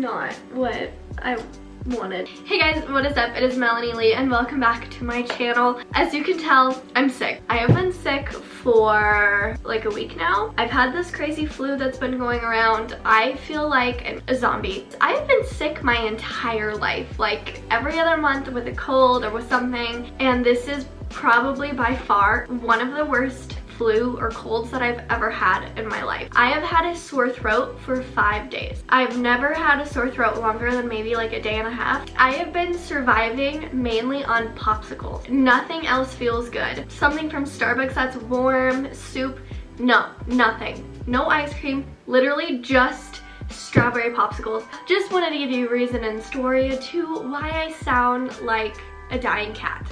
not what I wanted. Hey guys, what is up? It is Melanie Lee and welcome back to my channel. As you can tell, I'm sick. I have been sick for like a week now. I've had this crazy flu that's been going around. I feel like a zombie. I've been sick my entire life, like every other month with a cold or with something, and this is probably by far one of the worst flu or colds that I've ever had in my life. I have had a sore throat for 5 days. I've never had a sore throat longer than maybe like a day and a half. I have been surviving mainly on popsicles. Nothing else feels good. Something from Starbucks that's warm, soup, no, nothing. No ice cream, literally just strawberry popsicles. Just wanted to give you a reason and story to why I sound like a dying cat.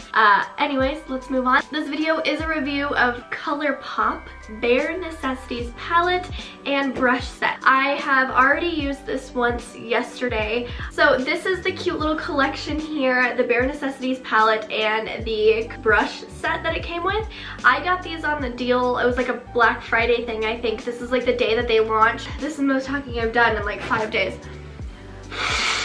Anyways, let's move on. This video is a review of Colourpop Bare Necessities palette and brush set. I have already used this once yesterday. So this is the cute little collection here, the Bare Necessities palette and the brush set that it came with. I got these on the deal. It was like a Black Friday thing, I think. This is like the day that they launched. This is the most talking I've done in like 5 days.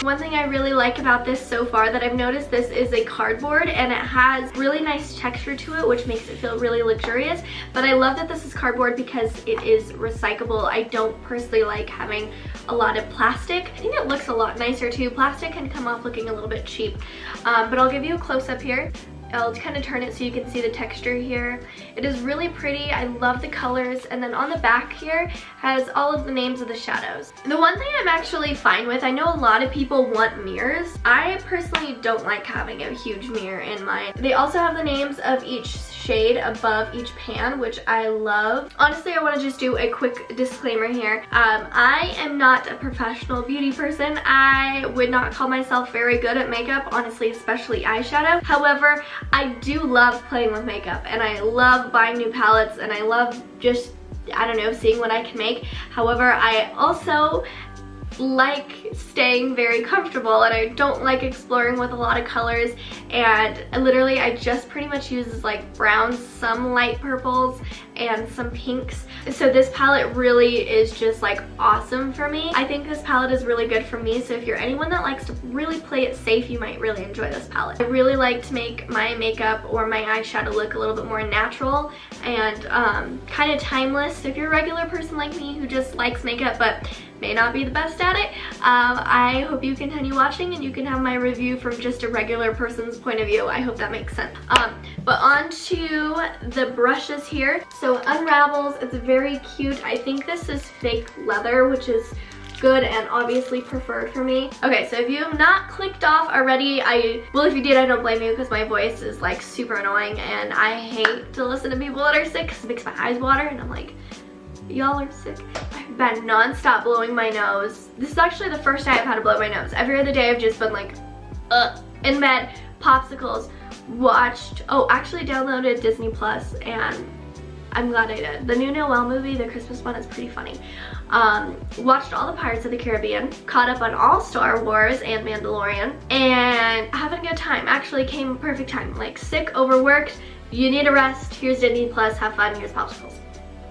One thing I really like about this so far that I've noticed, this is a cardboard and it has really nice texture to it, which makes it feel really luxurious. But I love that this is cardboard because it is recyclable. I don't personally like having a lot of plastic. I think it looks a lot nicer too. Plastic can come off looking a little bit cheap. But I'll give you a close-up here. I'll kind of turn it so you can see the texture here. It is really pretty. I love the colors. And then on the back here has all of the names of the shadows. The one thing I'm actually fine with, I know a lot of people want mirrors. I personally don't like having a huge mirror in mine. They also have the names of each shade above each pan, which I love. Honestly, I want to just do a quick disclaimer here. I am not a professional beauty person. I would not call myself very good at makeup, honestly, especially eyeshadow. However, I do love playing with makeup and I love buying new palettes and I love just, I don't know, seeing what I can make. However, I also like staying very comfortable and I don't like exploring with a lot of colors, and literally I just pretty much use like browns, some light purples, and some pinks. So this palette really is just like awesome for me. I think this palette is really good for me, so if you're anyone that likes to really play it safe, you might really enjoy this palette. I really like to make my makeup or my eyeshadow look a little bit more natural and kind of timeless. So if you're a regular person like me who just likes makeup but may not be the best at it, I hope you continue watching and you can have my review from just a regular person's point of view. I hope that makes sense. But on to the brushes here. So it unravels, it's very cute. I think this is fake leather, which is good and obviously preferred for me. Okay, so if you have not clicked off already, well, if you did, I don't blame you because my voice is like super annoying and I hate to listen to people that are sick because it makes my eyes water and I'm like, y'all are sick. I've been non-stop blowing my nose. This is actually the first time I've had to blow my nose. Every other day I've just been like, in bed, popsicles, watched, actually downloaded Disney Plus, and I'm glad I did. The new Noel movie, the Christmas one, is pretty funny. Watched all the Pirates of the Caribbean, caught up on all Star Wars and Mandalorian, and having a good time. Actually came at perfect time. Like sick, overworked, you need a rest, here's Disney Plus, have fun, here's popsicles.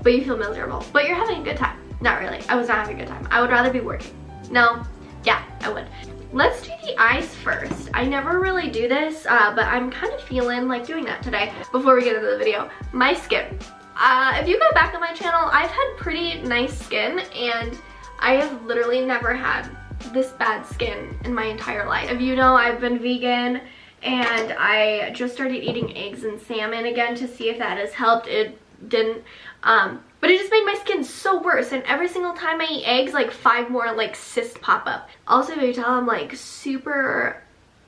But you feel miserable. But you're having a good time. Not really. I was not having a good time. I would rather be working. No. Yeah, I would. Let's do the eyes first. I never really do this, but I'm kind of feeling like doing that today before we get into the video. My skin. If you go back on my channel, I've had pretty nice skin and I have literally never had this bad skin in my entire life. If you know, I've been vegan and I just started eating eggs and salmon again to see if that has helped. It didn't, but it just made my skin so worse, and every single time I eat eggs, like 5 more like cysts pop up. Also, if you tell, I'm like super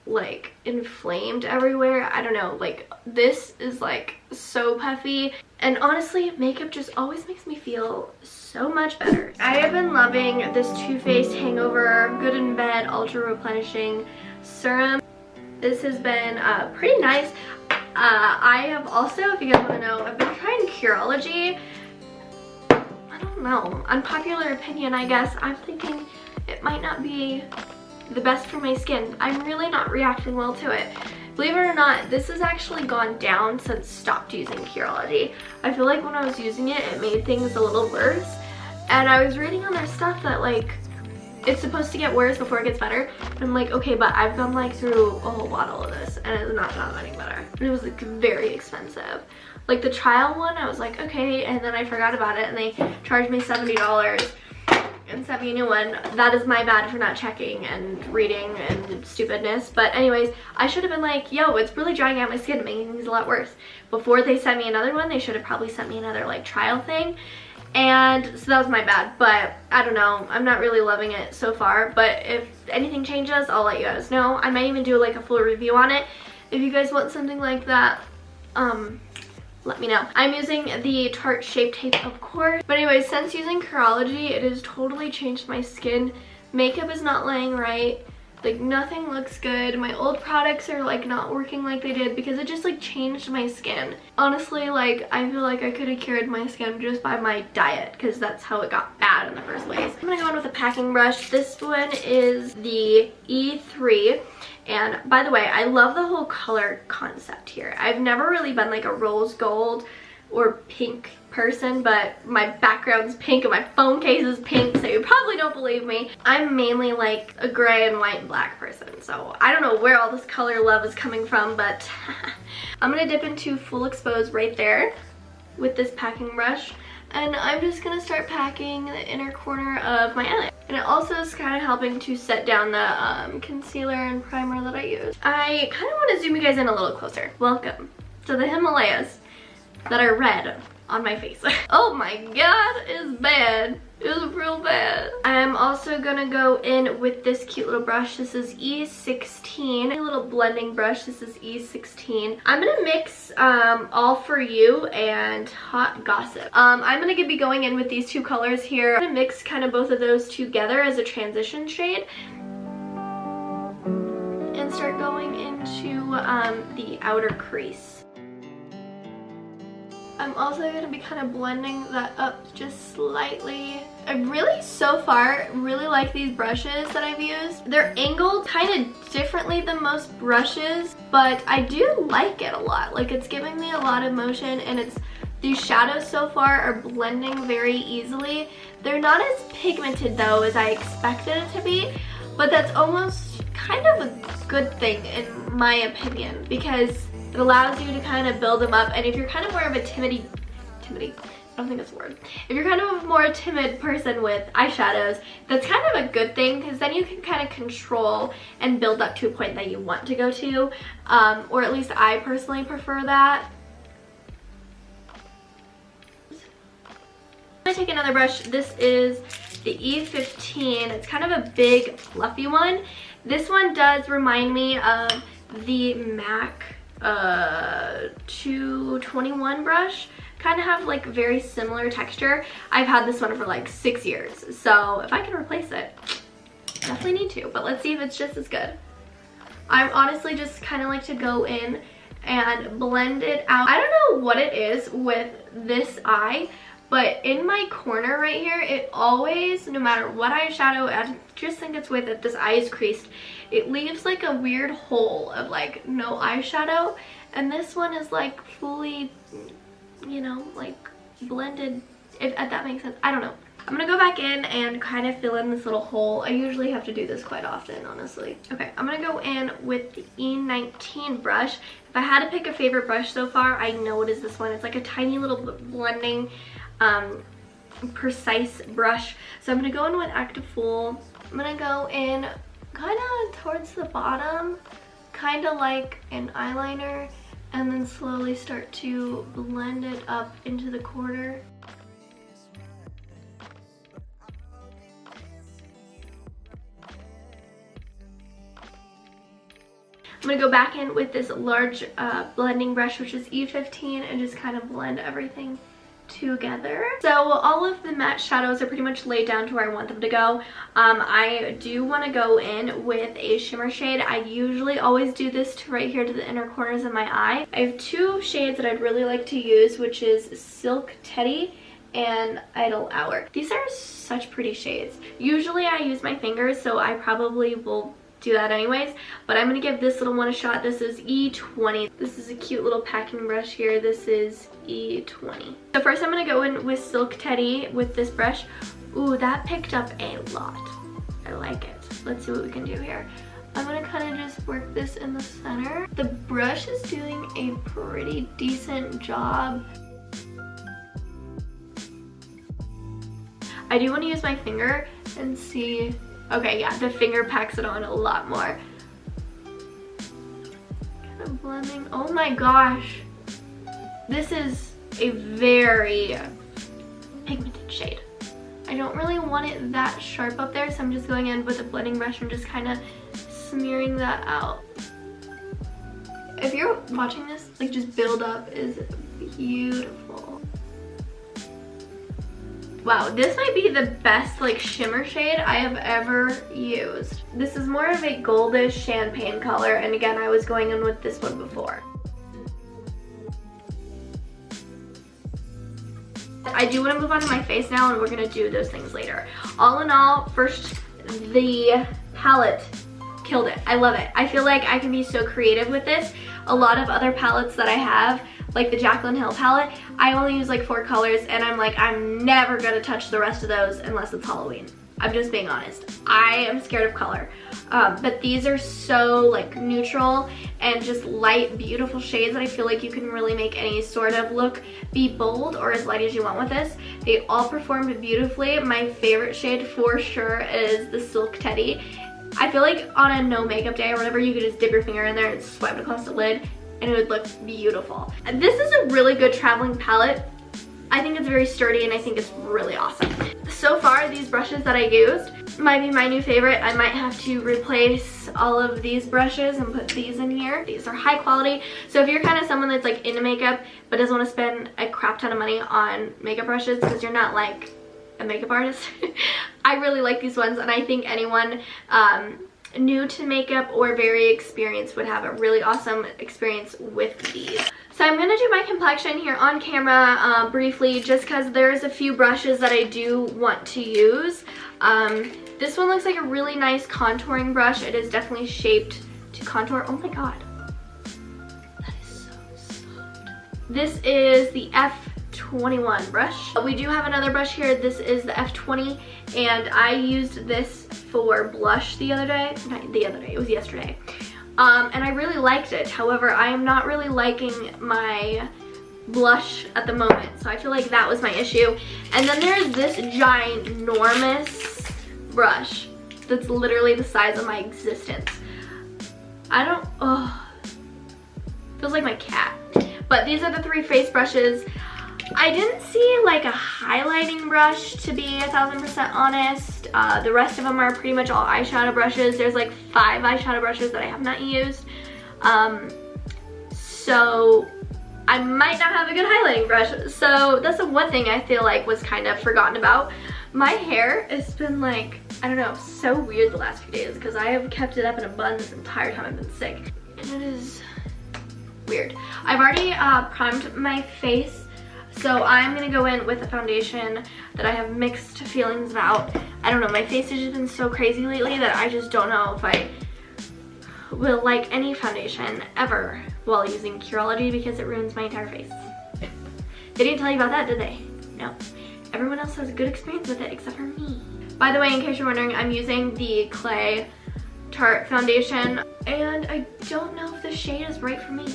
like inflamed everywhere. I don't know, like this is like so puffy, and honestly makeup just always makes me feel so much better. I have been loving this Too Faced Hangover Good in Bed Ultra Replenishing Serum. This has been pretty nice. I have also, if you guys want to know, I've been trying Curology. I don't know, unpopular opinion I guess. I'm thinking it might not be the best for my skin. I'm really not reacting well to it. Believe it or not, this has actually gone down since stopped using Curology. I feel like when I was using it, it made things a little worse. And I was reading on their stuff that like it's supposed to get worse before it gets better. And I'm like, okay, but I've gone like through a whole bottle of this and it's not getting better. And it was like very expensive. Like the trial one, I was like, okay, and then I forgot about it and they charged me $70 and sent me a new one. That is my bad for not checking and reading and stupidness. But anyways, I should have been like, yo, it's really drying out my skin, making things a lot worse. Before they sent me another one, they should have probably sent me another like trial thing. And so that was my bad, but I don't know, I'm not really loving it so far. But if anything changes, I'll let you guys know. I might even do like a full review on it. If you guys want something like that, let me know. I'm using the Tarte Shape Tape, of course. But anyways, since using Curology, it has totally changed my skin. Makeup is not laying right. Like nothing looks good. My old products are like not working like they did because it just like changed my skin. Honestly, like I feel like I could have cured my skin just by my diet because that's how it got bad in the first place. I'm gonna go in with a packing brush. This one is the E3. And by the way, I love the whole color concept here. I've never really been like a rose gold or pink person, but my background's pink and my phone case is pink, so you probably don't believe me. I'm mainly like a gray and white and black person, so I don't know where all this color love is coming from, but I'm gonna dip into full expose right there with this packing brush. And I'm just gonna start packing the inner corner of my eyelid. And it also is kind of helping to set down the concealer and primer that I use. I kind of want to zoom you guys in a little closer. Welcome to the Himalayas that are red on my face. Oh my god, it's bad. It's real bad. I'm also gonna go in with this cute little brush. This is E16, a little blending brush. This is E16. I'm gonna mix All For You and Hot Gossip. I'm gonna be going in with these two colors here. I'm gonna mix kind of both of those together as a transition shade and start going into the outer crease. I'm also going to be kind of blending that up just slightly. I really, so far, really like these brushes that I've used. They're angled kind of differently than most brushes, but I do like it a lot. Like, it's giving me a lot of motion, and these shadows so far are blending very easily. They're not as pigmented, though, as I expected it to be, but that's almost kind of a good thing, in my opinion, because it allows you to kind of build them up. And if you're kind of more of a timid, I don't think that's a word. If you're kind of a more timid person with eyeshadows, that's kind of a good thing because then you can kind of control and build up to a point that you want to go to. Or at least I personally prefer that. I'm gonna take another brush. This is the E15. It's kind of a big, fluffy one. This one does remind me of the MAC 221 brush. Kind of have like very similar texture. I've had this one for like 6 years, so if I can replace it, definitely need to, but let's see if it's just as good. I honestly just kind of like to go in and blend it out. I don't know what it is with this eye, but in my corner right here, it always, no matter what eyeshadow, I just think it's with it, this eye is creased, it leaves like a weird hole of like no eyeshadow, and this one is like fully, you know, like blended, if that makes sense. I don't know. I'm gonna go back in and kind of fill in this little hole. I usually have to do this quite often, honestly. Okay, I'm gonna go in with the E19 brush. If I had to pick a favorite brush so far, I know it is this one. It's like a tiny little blending, precise brush. So I'm gonna go in with Active Full. I'm gonna go in kind of towards the bottom, kind of like an eyeliner, and then slowly start to blend it up into the corner. I'm gonna go back in with this large blending brush, which is E15, and just kind of blend everything together. So all of the matte shadows are pretty much laid down to where I want them to go. I do want to go in with a shimmer shade. I usually always do this to right here to the inner corners of my eye. I have two shades that I'd really like to use, which is Silk Teddy and Idle Hour. These are such pretty shades. Usually I use my fingers, so I probably will do that anyways, but I'm gonna give this little one a shot. This is E20. This is a cute little packing brush here. This is E20. So first I'm gonna go in with Silk Teddy with this brush. Ooh, that picked up a lot. I like it. Let's see what we can do here. I'm gonna kind of just work this in the center. The brush is doing a pretty decent job. I do want to use my finger and see. Okay, yeah, the finger packs it on a lot more. Kind of blending. Oh my gosh. This is a very pigmented shade. I don't really want it that sharp up there, so I'm just going in with a blending brush and just kind of smearing that out. If you're watching this, like, just build up is beautiful. Wow, this might be the best like shimmer shade I have ever used. This is more of a goldish champagne color, and again, I was going in with this one before. I do want to move on to my face now, and we're going to do those things later. All in all, first, the palette killed it. I love it. I feel like I can be so creative with this. A lot of other palettes that I have, like the Jaclyn Hill palette, I only use like 4 colors, and I'm like, I'm never going to touch the rest of those unless it's Halloween. I'm just being honest. I am scared of color. But these are so like neutral and just light, beautiful shades that I feel like you can really make any sort of look be bold or as light as you want with this. They all performed beautifully. My favorite shade for sure is the Silk Teddy. I feel like on a no makeup day or whatever, you could just dip your finger in there and swipe it across the lid and it would look beautiful. And this is a really good traveling palette. I think it's very sturdy and I think it's really awesome. So far, these brushes that I used might be my new favorite. I might have to replace all of these brushes and put these in here. These are high quality. So if you're kind of someone that's like into makeup but doesn't want to spend a crap ton of money on makeup brushes because you're not like a makeup artist, I really like these ones, and I think anyone new to makeup or very experienced would have a really awesome experience with these. So I'm going to do my complexion here on camera briefly, just because there's a few brushes that I do want to use. This one looks like a really nice contouring brush. It is definitely shaped to contour. Oh my god. That is so soft. This is the F21 brush. We do have another brush here. This is the F20, and I used this for blush the other day. Not the other day, it was yesterday. And I really liked it. However, I am not really liking my blush at the moment, so I feel like that was my issue. And then there's this ginormous brush that's literally the size of my existence. Feels like my cat. But these are the 3 face brushes. I didn't see like a highlighting brush, to be 1000% honest. The rest of them are pretty much all eyeshadow brushes. There's like 5 eyeshadow brushes that I have not used. So I might not have a good highlighting brush. So that's the one thing I feel like was kind of forgotten about. My hair has been like, I don't know, so weird the last few days because I have kept it up in a bun this entire time I've been sick. And it is weird. I've already primed my face. So I'm going to go in with a foundation that I have mixed feelings about. I don't know, my face has just been so crazy lately that I just don't know if I will like any foundation ever while using Curology because it ruins my entire face. They didn't tell you about that, did they? No. Everyone else has a good experience with it except for me. By the way, in case you're wondering, I'm using the Clay Tarte foundation, and I don't know if the shade is right for me.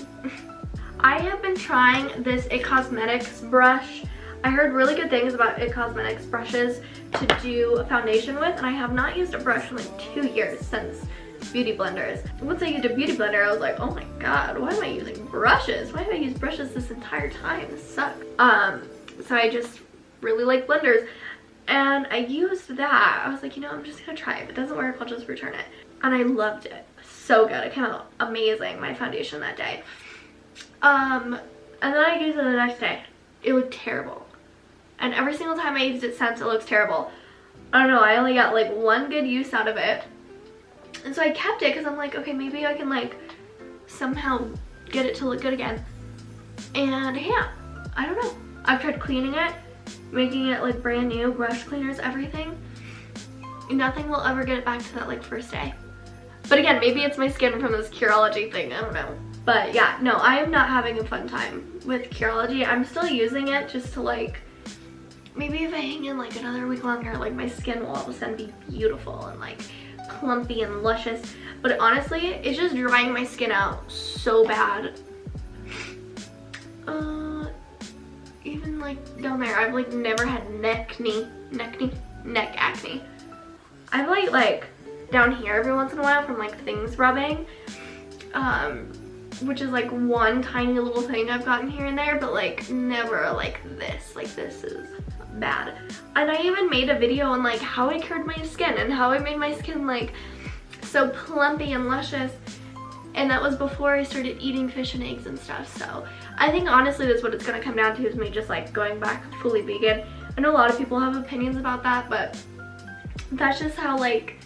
I have been trying this It Cosmetics brush. I heard really good things about It Cosmetics brushes to do a foundation with, and I have not used a brush in like 2 years since Beauty Blenders. Once I used a Beauty Blender, I was like, oh my god, why am I using brushes? Why have I used brushes this entire time? This sucks. So I just really like blenders, and I used that. I was like, you know, I'm just gonna try it. If it doesn't work, I'll just return it. And I loved it. So good. It came out amazing, my foundation that day. And then I used it the next day. It looked terrible. And every single time I used it since, it looks terrible. I don't know, I only got like 1 good use out of it. And so I kept it because I'm like, okay, maybe I can like somehow get it to look good again. And yeah, I don't know. I've tried cleaning it, making it like brand new, brush cleaners, everything. Nothing will ever get it back to that like first day. But again, maybe it's my skin from this Curology thing, I don't know. But yeah, no, I am not having a fun time with Curology. I'm still using it just to like maybe if I hang in like another week longer, like my skin will all of a sudden be beautiful and like plumpy and luscious. But honestly, it's just drying my skin out so bad. Even like down there, I've like never had neck acne. I've like down here every once in a while from like things rubbing, which is like one tiny little thing I've gotten here and there, but like never like this. Like this is bad. And I even made a video on like how I cured my skin and how I made my skin like so plumpy and luscious, and that was before I started eating fish and eggs and stuff. So I think honestly that's what it's gonna come down to, is me just like going back fully vegan. I know a lot of people have opinions about that, but that's just how like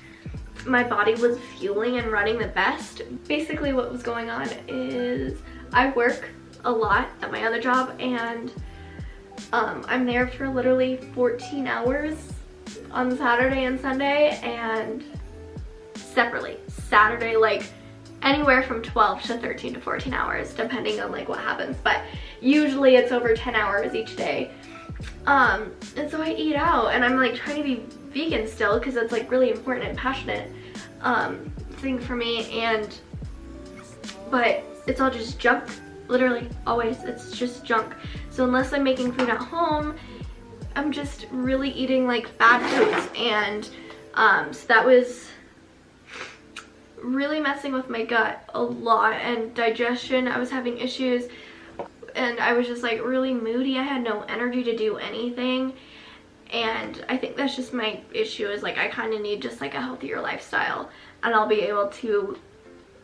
my body was fueling and running the best. Basically what was going on is I work a lot at my other job, and I'm there for literally 14 hours on Saturday and Sunday, and separately Saturday like anywhere from 12 to 13 to 14 hours depending on like what happens, but usually it's over 10 hours each day. And so I eat out, and I'm like trying to be vegan still because it's like really important and passionate thing for me, but it's all just junk, literally always. It's just junk. So unless I'm making food at home, I'm just really eating like bad foods, and so that was really messing with my gut a lot, and digestion. I was having issues, and I was just like really moody. I had no energy to do anything, and I think that's just my issue, is like I kind of need just like a healthier lifestyle, and I'll be able to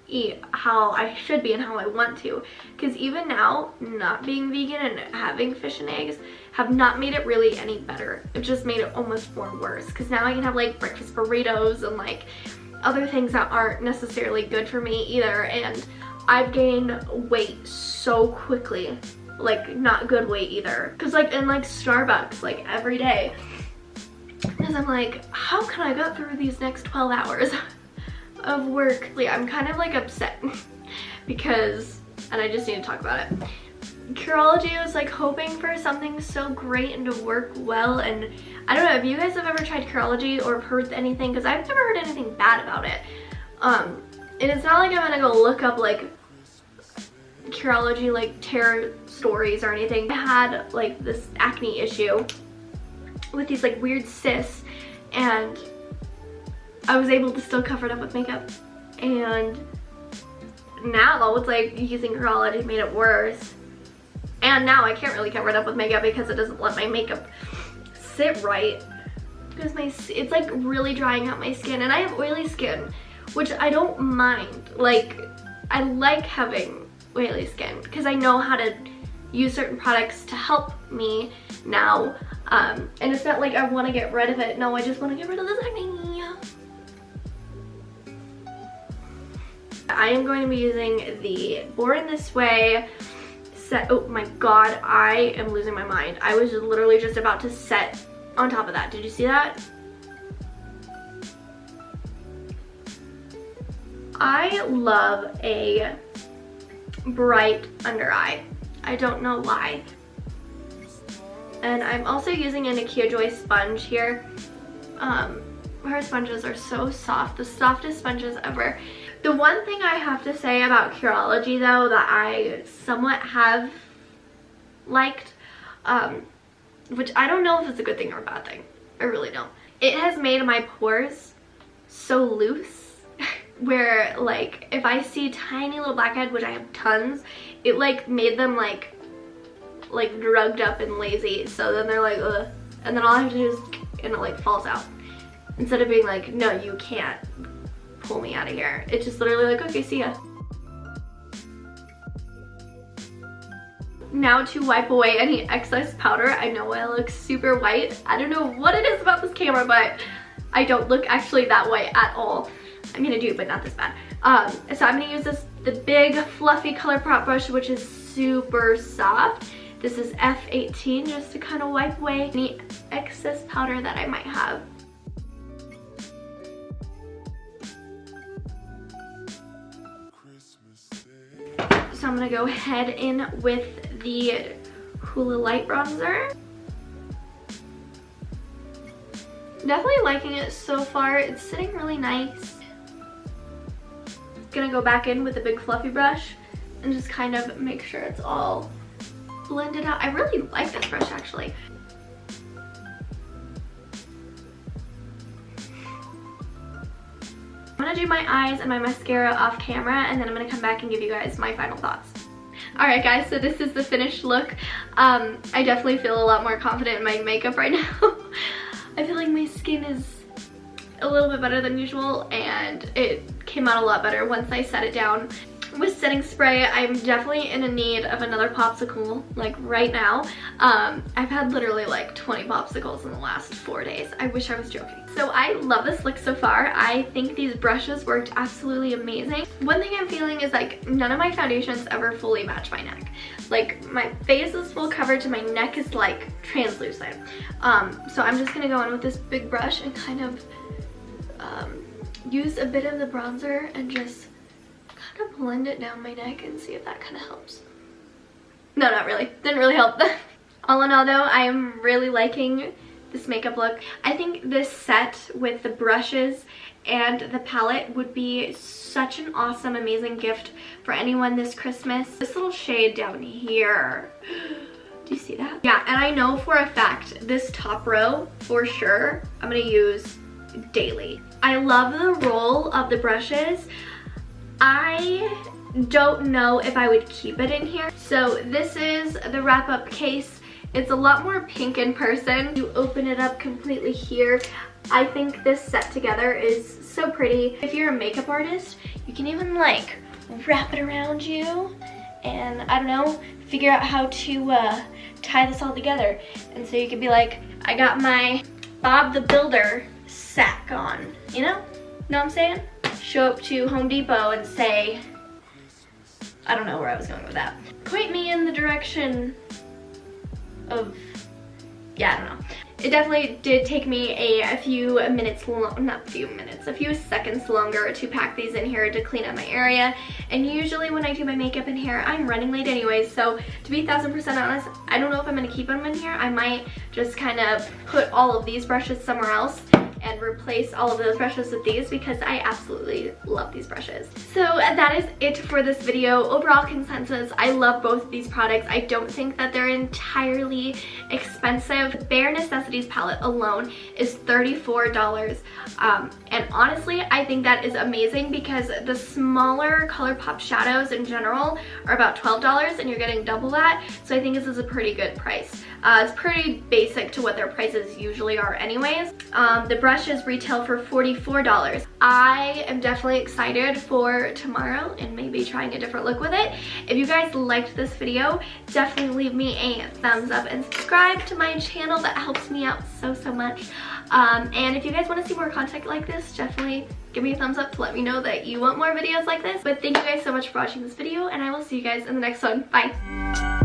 eat how I should be and how I want to. Because even now, not being vegan and having fish and eggs have not made it really any better. It just made it almost more worse, because now I can have like breakfast burritos and like other things that aren't necessarily good for me either, and I've gained weight so quickly, like not good weight either, because like in like Starbucks like every day, because I'm like, how can I get through these next 12 hours of work? I'm kind of like upset because, and I just need to talk about it. Curology, I was like hoping for something so great and to work well, and I don't know if you guys have ever tried Curology or heard anything, because I've never heard anything bad about it. And it's not like I'm gonna go look up like Curology like terror stories or anything. I had like this acne issue with these like weird cysts, and I was able to still cover it up with makeup, and now it's like using Curology made it worse. And now I can't really cover it up with makeup because it doesn't let my makeup sit right, because it's like really drying out my skin, and I have oily skin, which I don't mind. Like I like having oily skin because I know how to use certain products to help me now, and it's not like I want to get rid of it. No, I just want to get rid of this acne. I am going to be using the Born This Way set. Oh my god, I am losing my mind. I was literally just about to set on top of that. Did you see that? I love a bright under eye. I don't know why. And I'm also using a Nikkia Joy sponge here. Her sponges are so soft, the softest sponges ever. The one thing I have to say about Curology though that I somewhat have liked, which I don't know if it's a good thing or a bad thing, I really don't. It has made my pores so loose where like if I see tiny little blackheads, which I have tons, it like made them like drugged up and lazy, so then they're like ugh, and then all I have to do is, and it like falls out. Instead of being like, no, you can't pull me out of here. It's just literally like, okay, see ya. Now to wipe away any excess powder. I know I look super white. I don't know what it is about this camera, but I don't look actually that white at all. I mean, I do, but not this bad. So I'm gonna use the big fluffy Colourpop brush, which is super soft. This is F18, just to kind of wipe away any excess powder that I might have. So I'm gonna go ahead in with the Hoola Light Bronzer. definitely liking it so far. It's sitting really nice. Gonna go back in with a big fluffy brush and just kind of make sure it's all blended out. I really like this brush actually. I'm gonna do my eyes and my mascara off camera, and then I'm gonna come back and give you guys my final thoughts. Alright guys, so this is the finished look. I definitely feel a lot more confident in my makeup right now. I feel like my skin is a little bit better than usual, and it came out a lot better once I set it down with setting spray. I'm definitely in need of another popsicle, like right now. I've had literally like 20 popsicles in the last 4 days. I wish I was joking. So I love this look so far. I think these brushes worked absolutely amazing. One thing I'm feeling is like none of my foundations ever fully match my neck. Like my face is full coverage and my neck is like translucent. So I'm just gonna go in with this big brush and kind of use a bit of the bronzer and just kind of blend it down my neck and see if that kind of helps. No, not really. Didn't really help. All in all though, I am really liking this makeup look. I think this set with the brushes and the palette would be such an awesome, amazing gift for anyone this Christmas. This little shade down here. Do you see that? Yeah, and I know for a fact this top row, for sure, I'm gonna use daily. I love the roll of the brushes. I don't know if I would keep it in here. So this is the wrap-up case. It's a lot more pink in person. You open it up completely here. I think this set together is so pretty. If you're a makeup artist, you can even like wrap it around you and I don't know, figure out how to tie this all together. And so you could be like, I got my Bob the Builder sack on, you know? Know what I'm saying? Show up to Home Depot and say, I don't know where I was going with that. Point me in the direction of, yeah, I don't know. It definitely did take me a few minutes, not a few minutes, a few seconds longer to pack these in here to clean up my area. And usually when I do my makeup in here, I'm running late anyways. So to be 1000% honest, I don't know if I'm gonna keep them in here. I might just kind of put all of these brushes somewhere else and replace all of those brushes with these because I absolutely love these brushes. So that is it for this video. Overall consensus, I love both of these products. I don't think that they're entirely expensive. The Bare Necessities palette alone is $34. And honestly, I think that is amazing because the smaller Colourpop shadows in general are about $12 and you're getting double that. So I think this is a pretty good price. It's pretty basic to what their prices usually are anyways. The brushes retail for $44. I am definitely excited for tomorrow and maybe trying a different look with it. If you guys liked this video, definitely leave me a thumbs up and subscribe to my channel. That helps me out so much. And if you guys want to see more content like this, definitely give me a thumbs up to let me know that you want more videos like this. But thank you guys so much for watching this video, and I will see you guys in the next one. Bye!